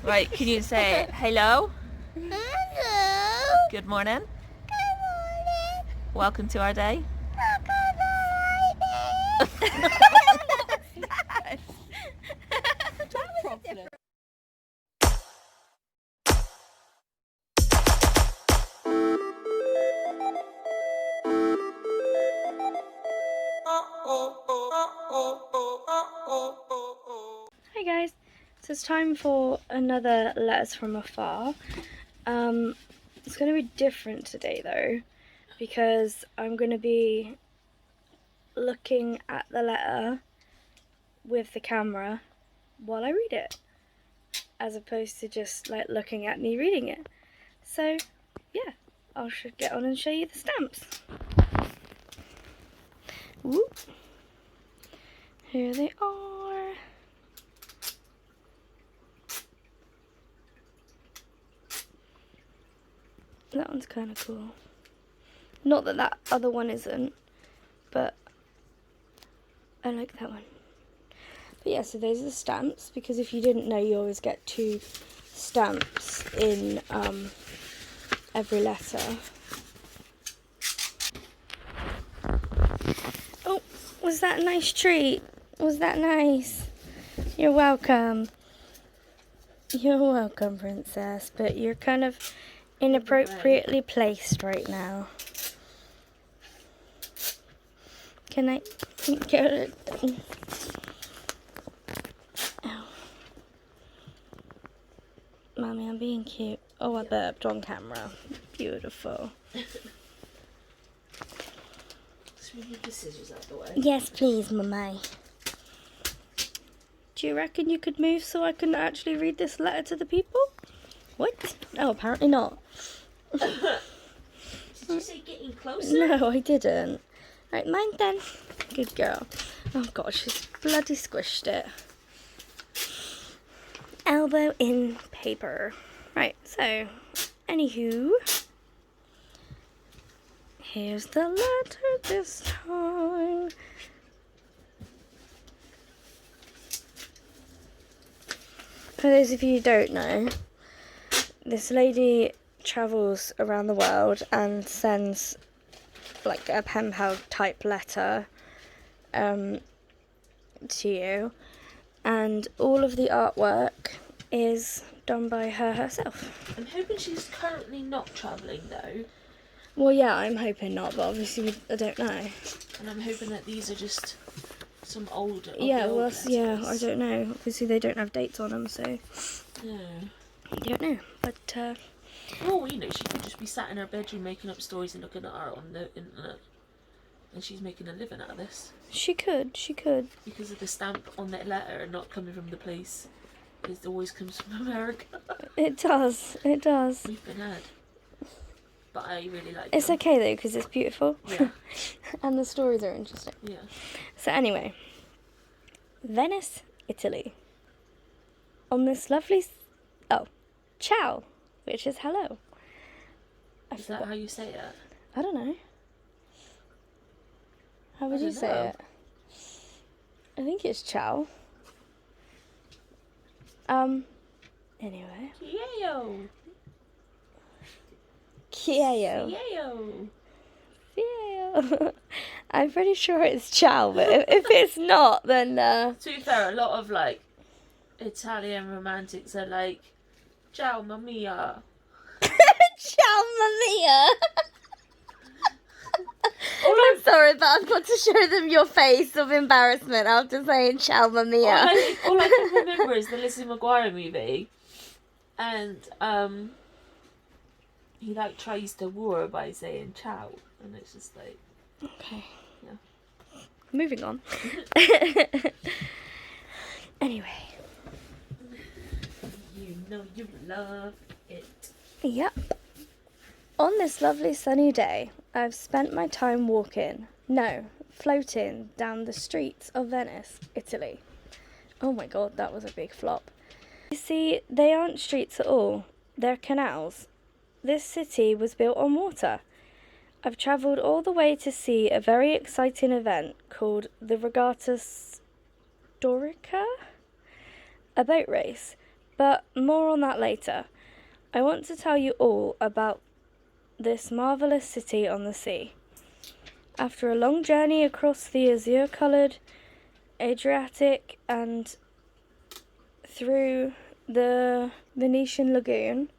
Right, can you say hello? Hello. Good morning. Good morning. Welcome to our day. Hi guys, so it's time for another Letters from Afar. It's going to be different today though, because I'm going to be looking at the letter with the camera while I read it, as opposed to just like looking at me reading it. So yeah, I should get on and show you the stamps. Whoop. Here they are. That one's kind of cool. Not that that other one isn't, but I like that one. But yeah, so those are the stamps, because if you didn't know, you always get 2 stamps in every letter. Oh, was that a nice treat? Was that nice? You're welcome. You're welcome, princess, but you're kind of inappropriately placed right now. Can I get it? Ow. Mommy, I'm being cute. Oh, I burped on camera. Beautiful. Just move the scissors out the way. Yes, please, Mummy. Do you reckon you could move so I can actually read this letter to the people? What? Oh, apparently not. Did you say getting closer? No, I didn't. Right, mine then. Good girl. Oh god, she's bloody squished it. Elbow in paper. Right, so, anywho, here's the letter this time. For those of you who don't know, this lady travels around the world and sends like a pen pal type letter to you, and all of the artwork is done by her herself. I'm hoping she's currently not travelling though. Well, yeah, I'm hoping not, but obviously I don't know. And I'm hoping that these are just some older. Yeah, well, letters. yeah, I don't know. Obviously they don't have dates on them, so Yeah. I don't know. But Oh, you know, she could just be sat in her bedroom making up stories and looking at art on the internet. And she's making a living out of this. she could. Because of the stamp on that letter and not coming from the place. It always comes from America. It does. We've been had. But I really like It's them. okay though, because it's beautiful. Yeah. And the stories are interesting. Yeah. So anyway, Venice, Italy. On this lovely, ciao, which is hello. Is that how you say it? I don't know. How would I you don't say know. it? I think it's ciao. Anyway. Kieo. Kieo. Kieo. Kieo. I'm pretty sure it's ciao, but if it's not, then To be fair, a lot of like Italian romantics are like, ciao, mamma. ciao, mamma. I'm sorry, but I've got to show them your face of embarrassment after saying ciao, mamma. All I can remember is the Lizzie McGuire movie, and he like tries to woo her by saying ciao, and it's just like, Okay. Yeah. Moving on. Anyway. you know you love it. Yep. On this lovely sunny day, I've spent my time floating down the streets of Venice, Italy. Oh my god, that was a big flop. You see, they aren't streets at all. They're canals. This city was built on water. I've travelled all the way to see a very exciting event called the Regatta Storica, a boat race. But more on that later. I want to tell you all about this marvellous city on the sea. After a long journey across the azure-coloured Adriatic and through the Venetian lagoon,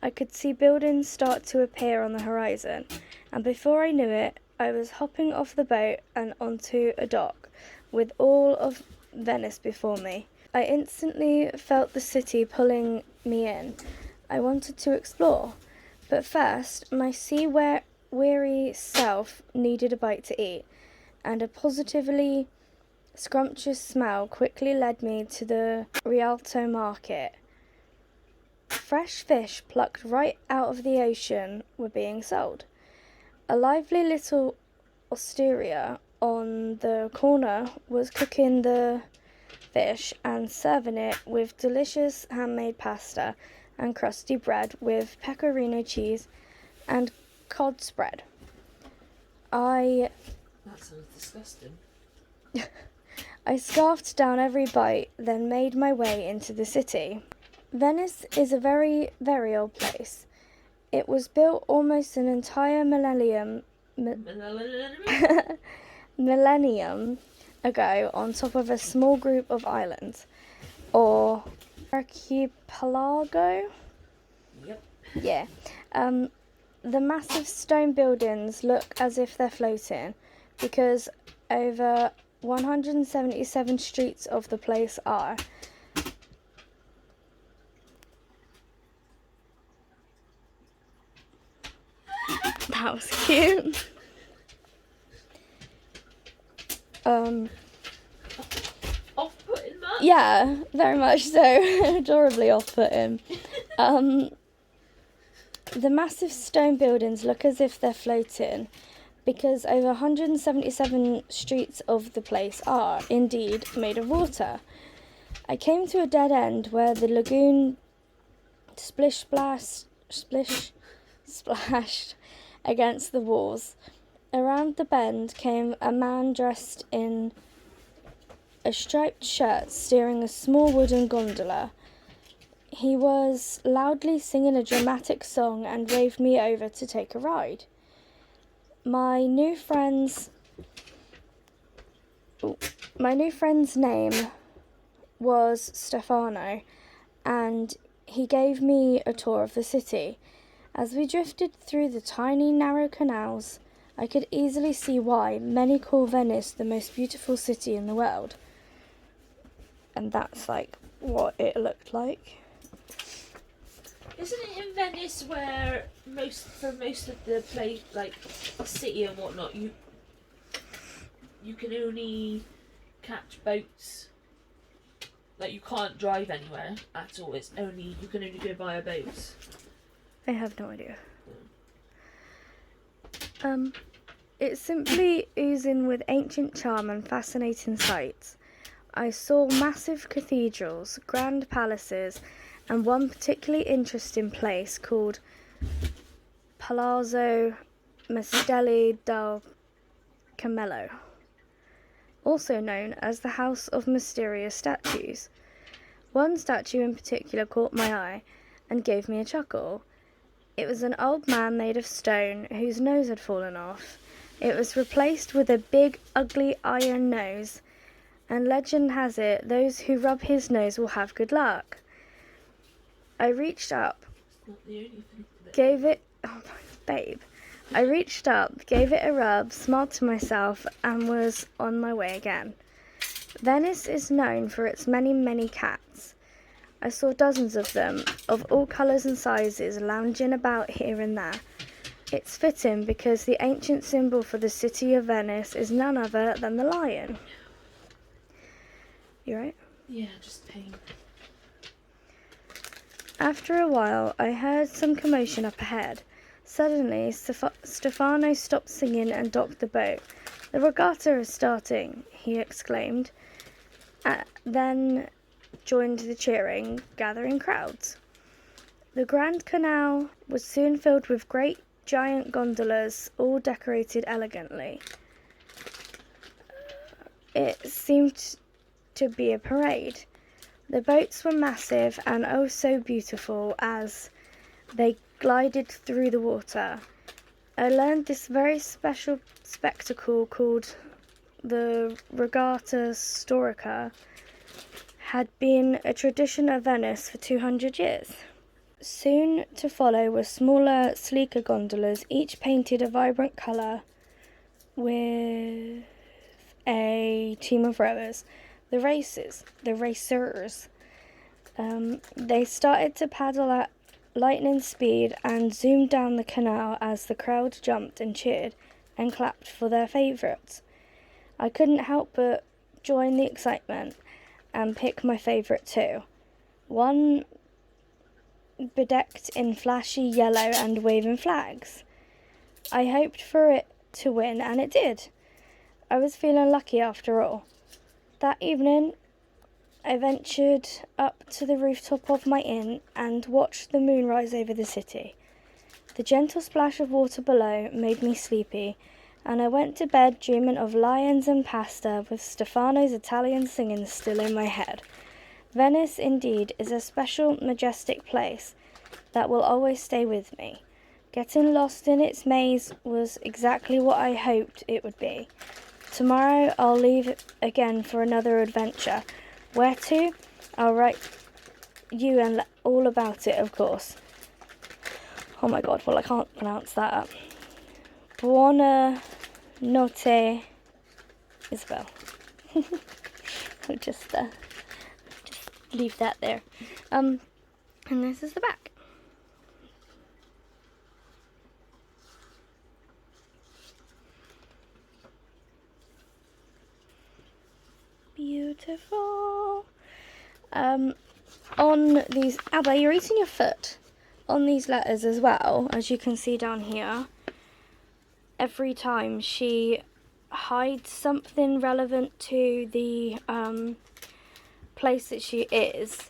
I could see buildings start to appear on the horizon, and before I knew it, I was hopping off the boat and onto a dock with all of Venice before me. I instantly felt the city pulling me in. I wanted to explore, but first my sea-weary self needed a bite to eat, and a positively scrumptious smell quickly led me to the Rialto market. Fresh fish plucked right out of the ocean were being sold. A lively little osteria on the corner was cooking the fish and serving it with delicious handmade pasta and crusty bread with pecorino cheese and cod spread. That sounds disgusting. I scarfed down every bite, then made my way into the city. Venice is a very, very old place. It was built almost an entire millennium ago on top of a small group of islands, or archipelago. Yep. Yeah. The massive stone buildings look as if they're floating because over 177 streets of the place are. That was cute. Off-putting, Matt? Yeah, very much so. Adorably off-putting. The massive stone buildings look as if they're floating because over 177 streets of the place are, indeed, made of water. I came to a dead end where the lagoon splashed against the walls. Around the bend came a man dressed in a striped shirt steering a small wooden gondola. He was loudly singing a dramatic song and waved me over to take a ride. My new friend's name was Stefano, and he gave me a tour of the city. As we drifted through the tiny, narrow canals, I could easily see why many call Venice the most beautiful city in the world. And that's like what it looked like. Isn't it in Venice where most of the place, like city and whatnot, you can only catch boats? Like you can't drive anywhere at all. You can only go via boats. I have no idea. It's simply oozing with ancient charm and fascinating sights. I saw massive cathedrals, grand palaces, and one particularly interesting place called Palazzo Mastelli del Camello, also known as the House of Mysterious Statues. One statue in particular caught my eye and gave me a chuckle. It was an old man made of stone whose nose had fallen off. It was replaced with a big, ugly iron nose, and legend has it those who rub his nose will have good luck. I reached up, gave it a rub, smiled to myself, and was on my way again. Venice is known for its many, many cats. I saw dozens of them, of all colours and sizes, lounging about here and there. It's fitting because the ancient symbol for the city of Venice is none other than the lion. You right? Yeah, just pain. After a while, I heard some commotion up ahead. Suddenly, Stefano stopped singing and docked the boat. "The regatta is starting," he exclaimed, then joined the cheering, gathering crowds. The Grand Canal was soon filled with great giant gondolas, all decorated elegantly. It seemed to be a parade. The boats were massive and oh so beautiful as they glided through the water. I learned this very special spectacle called the Regatta Storica had been a tradition of Venice for 200 years. Soon to follow were smaller, sleeker gondolas, each painted a vibrant colour with a team of rowers. The racers. They started to paddle at lightning speed and zoomed down the canal as the crowd jumped and cheered and clapped for their favourites. I couldn't help but join the excitement and pick my favourite too. One bedecked in flashy yellow and waving flags. I hoped for it to win, and it did. I was feeling lucky after all. That evening, I ventured up to the rooftop of my inn and watched the moon rise over the city. The gentle splash of water below made me sleepy, and I went to bed dreaming of lions and pasta with Stefano's Italian singing still in my head. Venice, indeed, is a special, majestic place that will always stay with me. Getting lost in its maze was exactly what I hoped it would be. Tomorrow I'll leave again for another adventure. Where to? I'll write you and all about it, of course. Oh my god, well I can't pronounce that. Buona notte, Isabel. I'll just leave that there. And this is the back. Beautiful. On these, Abba, you're eating your foot. On these letters as well, as you can see down here, every time she hides something relevant to the place that she is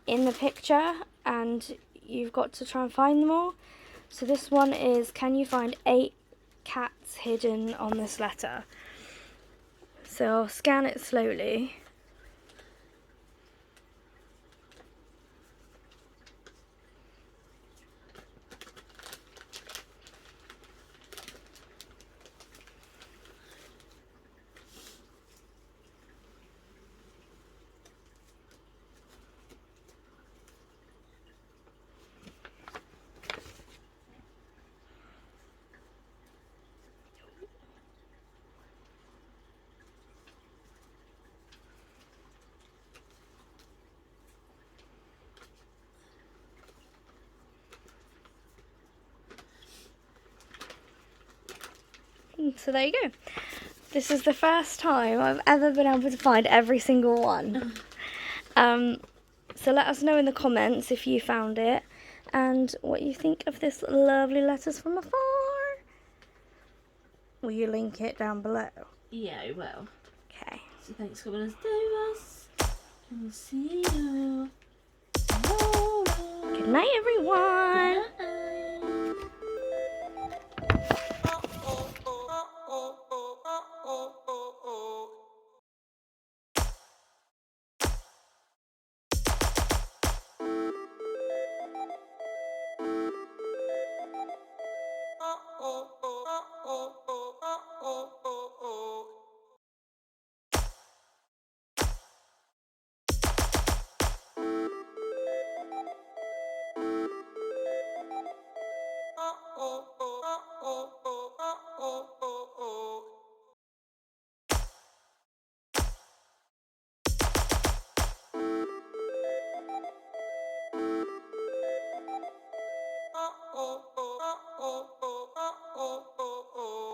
in the picture, and you've got to try and find them all. So this one is, can you find 8 cats hidden on this letter? So I'll scan it slowly. So there you go. This is the first time I've ever been able to find every single one. So let us know in the comments if you found it and what you think of this lovely letters from afar. Will you link it down below? Yeah, I will. Okay. So thanks for coming to us. And we'll see you tomorrow. Good night, everyone.